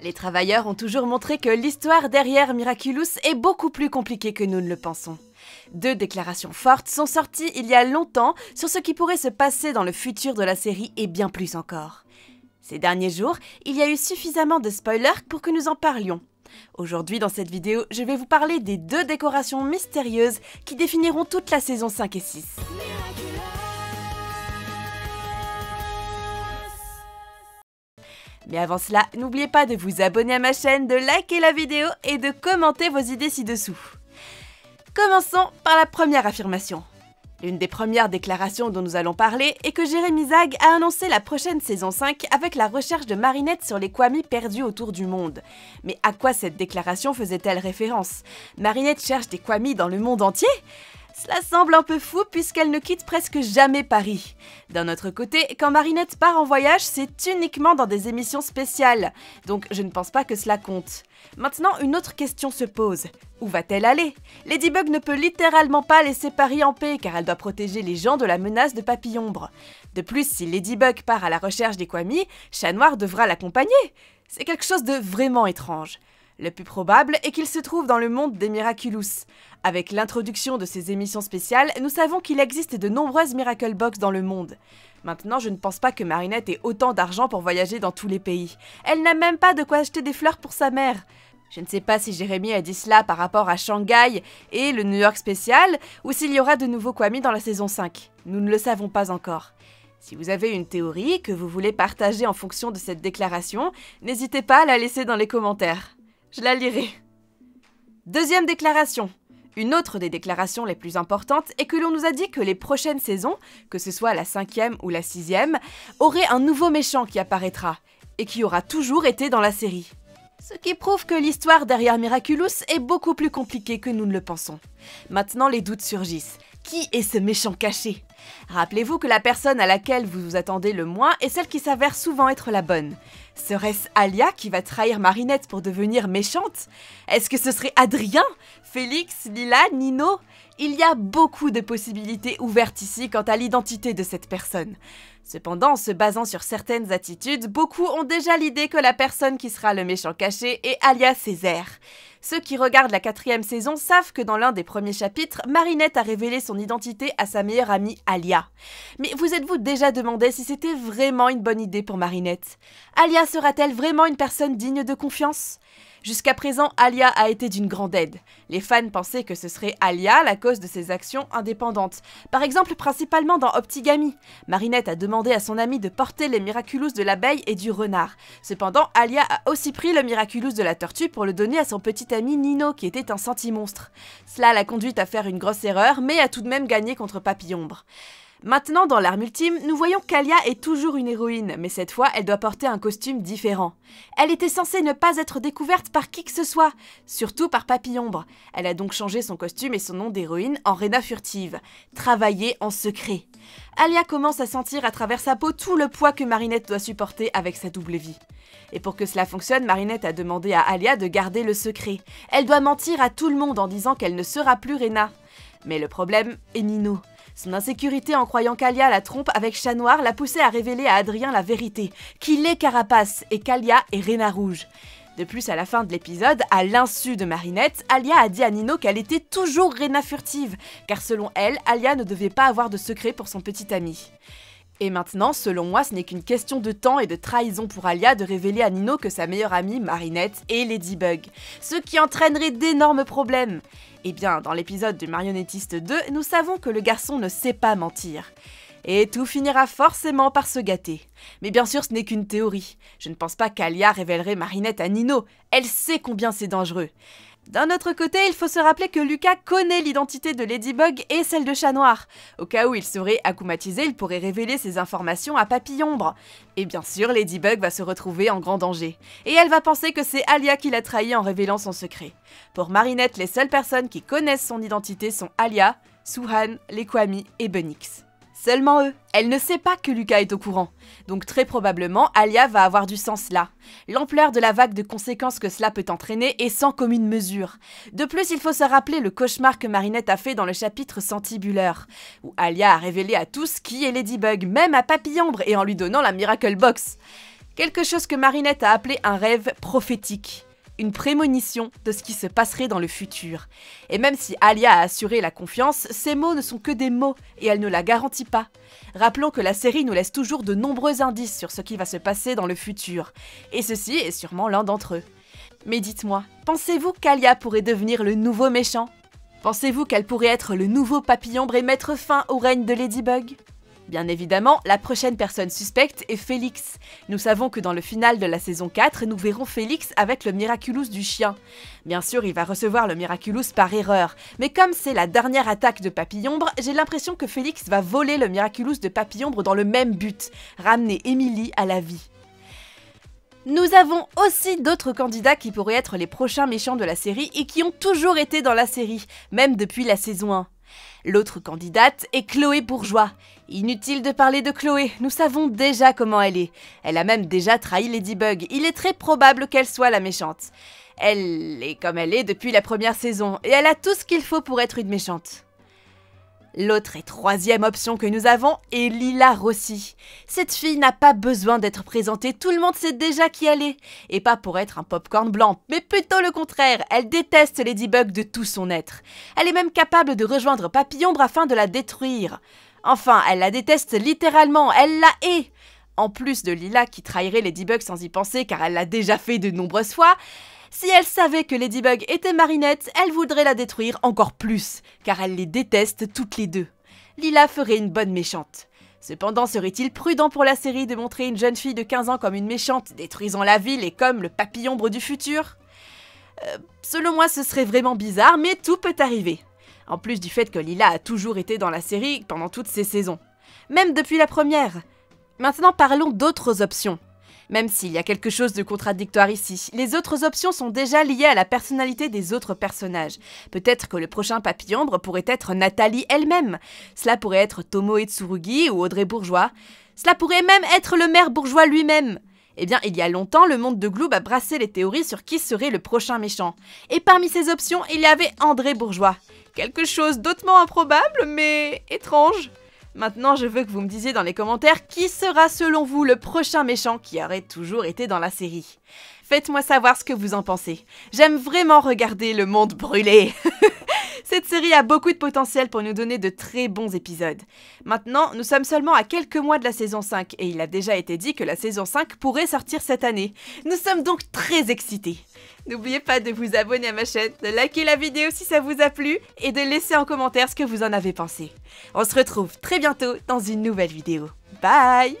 Les travailleurs ont toujours montré que l'histoire derrière Miraculous est beaucoup plus compliquée que nous ne le pensons. 2 déclarations fortes sont sorties il y a longtemps sur ce qui pourrait se passer dans le futur de la série et bien plus encore. Ces derniers jours, il y a eu suffisamment de spoilers pour que nous en parlions. Aujourd'hui dans cette vidéo, je vais vous parler des 2 décorations mystérieuses qui définiront toute la saison 5 et 6. Mais avant cela, n'oubliez pas de vous abonner à ma chaîne, de liker la vidéo et de commenter vos idées ci-dessous. Commençons par la première affirmation. L'une des premières déclarations dont nous allons parler est que Jérémy Zag a annoncé la prochaine saison 5 avec la recherche de Marinette sur les Kwami perdus autour du monde. Mais à quoi cette déclaration faisait-elle référence? Marinette cherche des Kwami dans le monde entier? Cela semble un peu fou puisqu'elle ne quitte presque jamais Paris. D'un autre côté, quand Marinette part en voyage, c'est uniquement dans des émissions spéciales, donc je ne pense pas que cela compte. Maintenant, une autre question se pose. Où va-t-elle aller? Ladybug ne peut littéralement pas laisser Paris en paix car elle doit protéger les gens de la menace de Papillombre. De plus, si Ladybug part à la recherche des Kwami, Chat Noir devra l'accompagner. C'est quelque chose de vraiment étrange. Le plus probable est qu'il se trouve dans le monde des Miraculous. Avec l'introduction de ces émissions spéciales, nous savons qu'il existe de nombreuses Miracle Box dans le monde. Maintenant, je ne pense pas que Marinette ait autant d'argent pour voyager dans tous les pays. Elle n'a même pas de quoi acheter des fleurs pour sa mère. Je ne sais pas si Jérémy a dit cela par rapport à Shanghai et le New York spécial, ou s'il y aura de nouveaux Kwami dans la saison 5. Nous ne le savons pas encore. Si vous avez une théorie que vous voulez partager en fonction de cette déclaration, n'hésitez pas à la laisser dans les commentaires. Je la lirai. Deuxième déclaration. Une autre des déclarations les plus importantes est que l'on nous a dit que les prochaines saisons, que ce soit la 5e ou la 6e, auraient un nouveau méchant qui apparaîtra, et qui aura toujours été dans la série. Ce qui prouve que l'histoire derrière Miraculous est beaucoup plus compliquée que nous ne le pensons. Maintenant les doutes surgissent. Qui est ce méchant caché? Rappelez-vous que la personne à laquelle vous vous attendez le moins est celle qui s'avère souvent être la bonne. Serait-ce Alia qui va trahir Marinette pour devenir méchante? Est-ce que ce serait Adrien? Félix? Lila? Nino? Il y a beaucoup de possibilités ouvertes ici quant à l'identité de cette personne. Cependant, en se basant sur certaines attitudes, beaucoup ont déjà l'idée que la personne qui sera le méchant caché est Alia Césaire. Ceux qui regardent la 4e saison savent que dans l'un des premiers chapitres, Marinette a révélé son identité à sa meilleure amie Alia. Mais vous êtes-vous déjà demandé si c'était vraiment une bonne idée pour Marinette? Alia sera-t-elle vraiment une personne digne de confiance? Jusqu'à présent, Alia a été d'une grande aide. Les fans pensaient que ce serait Alia la cause de ses actions indépendantes. Par exemple, principalement dans Optigami. Marinette a demandé à son amie de porter les Miraculous de l'abeille et du renard. Cependant, Alia a aussi pris le Miraculous de la tortue pour le donner à son petit ami Nino, qui était un sentimonstre. Cela l'a conduite à faire une grosse erreur, mais a tout de même gagné contre Papillombre. Maintenant, dans l'arme ultime, nous voyons qu'Alia est toujours une héroïne, mais cette fois, elle doit porter un costume différent. Elle était censée ne pas être découverte par qui que ce soit, surtout par Papillombre. Elle a donc changé son costume et son nom d'héroïne en Rena Furtive. Travailler en secret. Alia commence à sentir à travers sa peau tout le poids que Marinette doit supporter avec sa double vie. Et pour que cela fonctionne, Marinette a demandé à Alia de garder le secret. Elle doit mentir à tout le monde en disant qu'elle ne sera plus Rena. Mais le problème est Nino. Son insécurité en croyant qu'Alia la trompe avec Chat Noir l'a poussé à révéler à Adrien la vérité, qu'il est Carapace et qu'Alia est Rena Rouge. De plus, à la fin de l'épisode, à l'insu de Marinette, Alia a dit à Nino qu'elle était toujours Rena Furtive, car selon elle, Alia ne devait pas avoir de secret pour son petit ami. Et maintenant, selon moi, ce n'est qu'une question de temps et de trahison pour Alia de révéler à Nino que sa meilleure amie, Marinette, est Ladybug, ce qui entraînerait d'énormes problèmes. Eh bien, dans l'épisode du Marionnettiste 2, nous savons que le garçon ne sait pas mentir. Et tout finira forcément par se gâter. Mais bien sûr, ce n'est qu'une théorie. Je ne pense pas qu'Alia révélerait Marinette à Nino. Elle sait combien c'est dangereux. D'un autre côté, il faut se rappeler que Lucas connaît l'identité de Ladybug et celle de Chat Noir. Au cas où il serait akumatisé, il pourrait révéler ces informations à Papillombre. Et bien sûr, Ladybug va se retrouver en grand danger. Et elle va penser que c'est Alia qui l'a trahi en révélant son secret. Pour Marinette, les seules personnes qui connaissent son identité sont Alia, Suhan, les Kwami et Bunix. Seulement eux. Elle ne sait pas que Lucas est au courant. Donc très probablement, Alia va avoir du sens là. L'ampleur de la vague de conséquences que cela peut entraîner est sans commune mesure. De plus, il faut se rappeler le cauchemar que Marinette a fait dans le chapitre Sentibuleur, où Alia a révélé à tous qui est Ladybug, même à Papillombre, et en lui donnant la Miracle Box. Quelque chose que Marinette a appelé un rêve prophétique. Une prémonition de ce qui se passerait dans le futur. Et même si Alia a assuré la confiance, ces mots ne sont que des mots et elle ne la garantit pas. Rappelons que la série nous laisse toujours de nombreux indices sur ce qui va se passer dans le futur. Et ceci est sûrement l'un d'entre eux. Mais dites-moi, pensez-vous qu'Alia pourrait devenir le nouveau méchant? Pensez-vous qu'elle pourrait être le nouveau Papillombre et mettre fin au règne de Ladybug? Bien évidemment, la prochaine personne suspecte est Félix. Nous savons que dans le final de la saison 4, nous verrons Félix avec le Miraculous du chien. Bien sûr, il va recevoir le Miraculous par erreur, mais comme c'est la dernière attaque de Papillombre, j'ai l'impression que Félix va voler le Miraculous de Papillombre dans le même but, ramener Emily à la vie. Nous avons aussi d'autres candidats qui pourraient être les prochains méchants de la série et qui ont toujours été dans la série, même depuis la saison 1. L'autre candidate est Chloé Bourgeois. Inutile de parler de Chloé, nous savons déjà comment elle est. Elle a même déjà trahi Ladybug, il est très probable qu'elle soit la méchante. Elle est comme elle est depuis la première saison, et elle a tout ce qu'il faut pour être une méchante. L'autre et troisième option que nous avons est Lila Rossi. Cette fille n'a pas besoin d'être présentée, tout le monde sait déjà qui elle est. Et pas pour être un popcorn blanc, mais plutôt le contraire, elle déteste Ladybug de tout son être. Elle est même capable de rejoindre Papillombre afin de la détruire. Enfin, elle la déteste littéralement, elle la hait. En plus de Lila qui trahirait Ladybug sans y penser car elle l'a déjà fait de nombreuses fois, si elle savait que Ladybug était Marinette, elle voudrait la détruire encore plus, car elle les déteste toutes les deux. Lila ferait une bonne méchante. Cependant, serait-il prudent pour la série de montrer une jeune fille de 15 ans comme une méchante, détruisant la ville et comme le Papillombre du futur? Selon moi, ce serait vraiment bizarre, mais tout peut arriver. En plus du fait que Lila a toujours été dans la série pendant toutes ses saisons. Même depuis la première. Maintenant, parlons d'autres options. Même s'il y a quelque chose de contradictoire ici, les autres options sont déjà liées à la personnalité des autres personnages. Peut-être que le prochain Papillombre pourrait être Nathalie elle-même. Cela pourrait être Tomoe Tsurugi ou Audrey Bourgeois. Cela pourrait même être le maire Bourgeois lui-même. Eh bien, il y a longtemps, le monde de Gloob a brassé les théories sur qui serait le prochain méchant. Et parmi ces options, il y avait André Bourgeois. Quelque chose d'autrement improbable, mais étrange. Maintenant, je veux que vous me disiez dans les commentaires qui sera selon vous le prochain méchant qui aurait toujours été dans la série. Faites-moi savoir ce que vous en pensez. J'aime vraiment regarder le monde brûler. Cette série a beaucoup de potentiel pour nous donner de très bons épisodes. Maintenant, nous sommes seulement à quelques mois de la saison 5 et il a déjà été dit que la saison 5 pourrait sortir cette année. Nous sommes donc très excités. N'oubliez pas de vous abonner à ma chaîne, de liker la vidéo si ça vous a plu et de laisser en commentaire ce que vous en avez pensé. On se retrouve très bientôt dans une nouvelle vidéo. Bye!